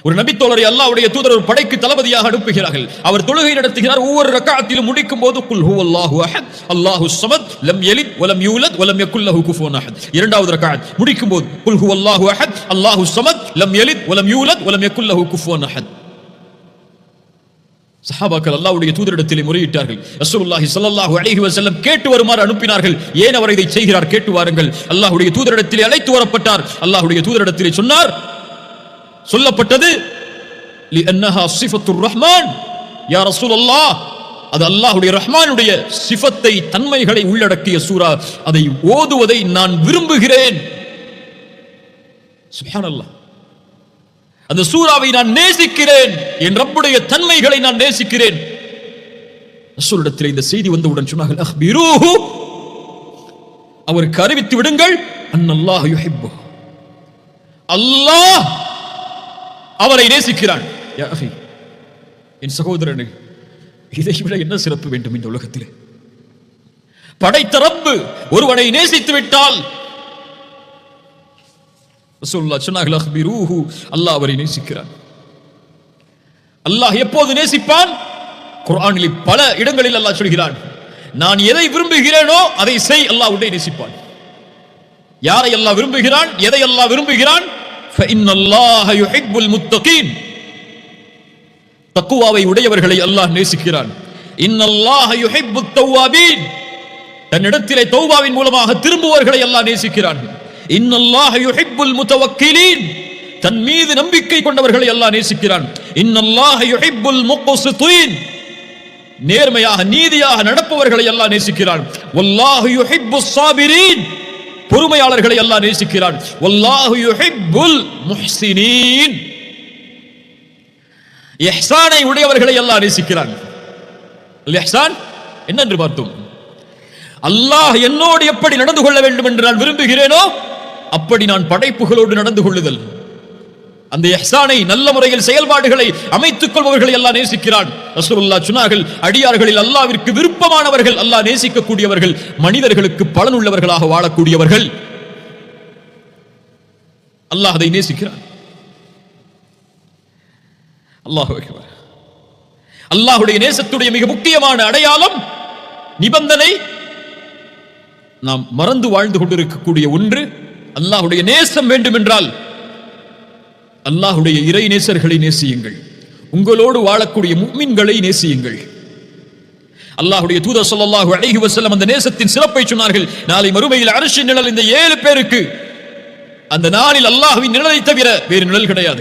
ஒரு நபித்தோழரை அல்லாஹ்வுடைய தூதர் ஒரு படைக்கு தளபதியாக அனுப்புகிறார்கள். அவர் தொழுகை நடத்துகிறார். ஒவ்வொரு ரக்அத்திலும் முடிக்கும் போது குல் ஹுவல்லாஹு அஹத் அல்லாஹுஸ் ஸமத் லம் யலித் வலம் யூலத் வலம் யக்குல் லஹு குஃபுவன் அஹத். இரண்டாவது ரக்அத் முடிக்கும் போது குல் ஹுவல்லாஹு அஹத் அல்லாஹுஸ் ஸமத் லம் யலித் வலம் யூலத் வலம் யக்குல் லஹு குஃபுவன் அஹத். சஹாபாக்கள் அல்லாஹ்வுடைய தூதரிடத்திலே முறையிட்டார்கள். ரசூலுல்லாஹி ஸல்லல்லாஹு அலைஹி வஸல்லம் கேட்டு வருமாறு அனுப்பினார்கள். ஏன் அவர் இதை செய்கிறார் கேட்டு வாருங்கள். அல்லாஹ்வுடைய தூதரிடத்திலே அழைத்து வரப்பட்டார். அல்லாஹ்வுடைய தூதரிடத்திலே சொல்லப்பட்டது லிஅன்னஹா ஸிஃபத்துர் ரஹ்மான் யா ரசூலல்லாஹ், அது அல்லாஹ்வுடைய ரஹ்மானுடைய சிஃபத்தை தன்மைகளை உள்ளடக்கிய சூரா, அதை ஓதுவதை நான் விரும்புகிறேன். சுப்ஹானல்லாஹ், அந்த சூராவை நான் நேசிக்கிறேன், என் ரப்புடைய தன்மைகளை நான் நேசிக்கிறேன். ரசூலுல்லாஹி இந்த செய்தி வந்தவுடன் சொன்னார்கள் அக்பிரூஹு, அவருக்கு அறிவித்து விடுங்கள், அன்னல்லாஹ் யுஹிப்பு, அல்லாஹ் அவரை நேசிக்கிறான். யா அஹி, என் சகோதரனே, இதை விட என்ன சிறப்பு வேண்டும் இந்த உலகத்திலே? படைத்த ரப்பு ஒருவனை நேசித்து விட்டால் ரசூலுல்லாஹ் சொன்னார்கள் அக்பிரூஹு, அல்லாஹ் அவரை நேசிக்கிறான். அல்லாஹ் எப்போது நேசிப்பான்? குர்ஆனில் பல இடங்களில் அல்லாஹ் சொல்கிறான், நான் எதை விரும்புகிறேனோ அதை செய், அல்லாஹ் உன்னை நேசிப்பான். யாரை அல்லாஹ் விரும்புகிறான், எதை அல்லாஹ் விரும்புகிறான்? ஃபஇன்னல்லாஹ யுஹிப்புல் முத்தகீன், தக்வாவை உடையவர்களை அல்லாஹ் நேசிக்கிறான். இன்னல்லாஹ யுஹிப்புத் தவ்வாபீன், தன்னிடத்திலே தௌபாவின் மூலமாக திரும்புவர்களை அல்லாஹ் நேசிக்கிறான். இன்னல்லாஹ யுஹிப்புல் முத்தவக்கிலீன், தன் மீது நம்பிக்கை கொண்டவர்களை அல்லாஹ் நேசிக்கிறான். இன்னல்லாஹ யுஹிப்புல் முக்ஸிதீன், நேர்மையாக நீதியாக நடப்பவர்களை அல்லாஹ் நேசிக்கிறான். வல்லாஹு யுஹிப்புஸ் ஸாபிரீன், பொறுமையாளர்களை அல்லாஹ் நேசிக்கிறான். வல்லாஹு யுஹிப்புல் முஹ்ஸினீன், இஹ்சானை உடையவர்களை அல்லாஹ் நேசிக்கிறான். அல் இஹ்சான் என்னென்று பார்த்தோம். அல்லாஹ் என்னோடு எப்படி நடந்து கொள்ள வேண்டும் என்று நான் விரும்புகிறேனோ அப்படி நான் படைப்புகளோடு நடந்து கொள்ளுதல். அந்த இஹ்சானை, நல்ல முறையில் செயல்பாடுகளை அமைத்துக் கொள்பவர்களை அல்லாஹ் நேசிக்கிறான். ரசூலுல்லாஹ் சொன்னார்கள், அடியார்களில் அல்லாஹ்விற்கு விருப்பமானவர்கள், அல்லாஹ் நேசிக்கக்கூடியவர்கள், மனிதர்களுக்கு பலனுள்ளவர்களாக வாழக்கூடியவர்கள். அல்லாஹ் அதை நேசிக்கிறான். அல்லாஹு அக்பர். அல்லாஹ்வுடைய நேசத்துடைய மிக முக்கியமான அடையாளம், நிபந்தனை, நாம் மறந்து வாழ்ந்து கொண்டிருக்கக்கூடிய ஒன்று, அல்லாஹ்வுடைய நேசம் வேண்டும் என்றால் அல்லாஹ்வுடைய இறை நேசர்களை நேசியுங்கள், உங்களோடு வாழக்கூடிய முஃமின்களை நேசியுங்கள். அல்லாஹ்வுடைய தூதர் ஸல்லல்லாஹு அலைஹி வஸல்லம் அந்த நேசத்தின் சிறப்பை சொன்னார்கள். நாளை மறுமையில் அர்ஷின் நிழல் இந்த 7 பேருக்கு, அந்த நாளில் அல்லாஹ்வின் நிழலை தவிர வேறு நிழல் கிடையாது.